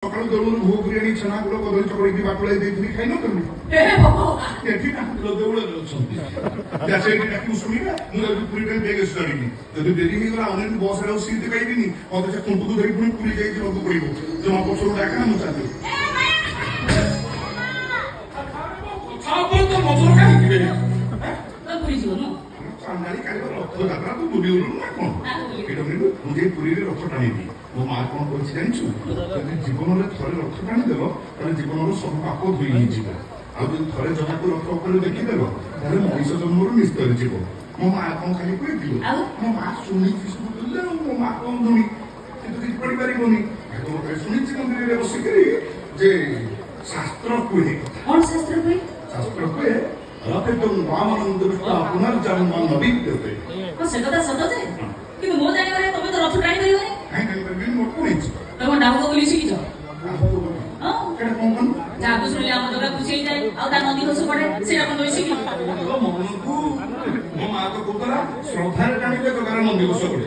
সকাল দৌড় ভোগ বিরিয়ানি ছানা গুলো কদলী চকড়ি বাটুলাই ଦେଇଥିଲି ଖାଇନ ତମେ ଏଠି ଠାକୁର ଦେଉଳରେ ଅଛନ୍ତି ସେଇଠି ଡାକିବୁ ଶୁଣିବା ମୁଁ ଯଦି ପୁରୀ ପାଇଁ ବେଗ ସରିନି ଯଦି ଡେରି ହେଇଗଲା ଅନ୍ୟ ବସରେ ଆଉ ସିଟ୍ ପାଇବିନି ମତେ ସେ ତୁମ୍ପୁକୁ ଧରି ପୁଣି ପୁରୀ ଯାଇକି ଯିବାକୁ ପଡିବ ଜମା ପଛରୁ ଡାକା ମୁଁ ଚାଲିବି ତ ମଜୁର କାହିଁକି ପୁରୀ ଯିବ ଚାନ୍ଦାଳି କାଲି ରଥଯାତ୍ରା ତୁ ବୁଲି ଗଲୁ ନା କଣ ଏଇଟା ମୁଁ ଯାଇ ପୁରୀରେ ରଥ ଟାଣିବି ମୋ ମା କଣ କରିଛି ଜାଣିଛୁ ଯଦି ଜୀବନରେ ଥରେ ରଥ ଟାଣିଦେବ ତାହେଲେ ଜୀବନର ସବୁ ପାପ ଧୋଇ ହେଇଯିବ ଆଉ ଯଦି ଥରେ ଜଗାକୁ ରଥ ଉପରେ ଦେଖିଦେବ ତାହେଲେ ମଣିଷ ଜନ୍ମରୁ ନିସ୍ତରି ଯିବ ମୋ ମା କଣ ଖାଲି କହିଥିବ ମୋ ମା ଶୁଣିଛି ସବୁ କହିଲେ ଆଉ ମୋ ମା କଣ ଶୁଣି କିନ୍ତୁ କିଛି ପଢିପାରିବନି ଶୁଣିଛି ମନ୍ଦିରରେ ବସିକରି ଯେ ଶାସ୍ତ୍ର କୁହେ କଣ ଶାସ୍ତ୍ର କୁହେ ଶାସ୍ତ୍ର କୁହେ ରଥେତଂ ବାମନଂ ଦୃଷ୍ଟା ପୁନର୍ଜନ୍ମ ନବିଦ୍ୟତେ ସେ କଥା ସତ ଯେ କିନ୍ତୁ ମୋ ଜାଣିବାରେ ତମେ ତ ରଥ ଟାଣି ପାରିବନି କାହିଁ ଟାଣିପାରିବିନି ମୋର କଣ ହେଇଛି ତମ ଡାହୁକ ବୋଲି ଶିଖିଛ କଣ ଯାହାକୁ ଶୁଣିଲେ ଆମ ଜଗା ଖୁସି ହେଇଯାଏ ଆଉ ତା ନଦୀ ଘୋଷ ପଡେ ସେଇଟା କଣ ତମେ ଶିଖିଛ ମନକୁ ମୋ ମା ତ କହୁଥିଲା ଶ୍ରଦ୍ଧାରେ ଟାଣିଲେ ଜଗାର ନଦୀ ଘୋଷ ପଡେ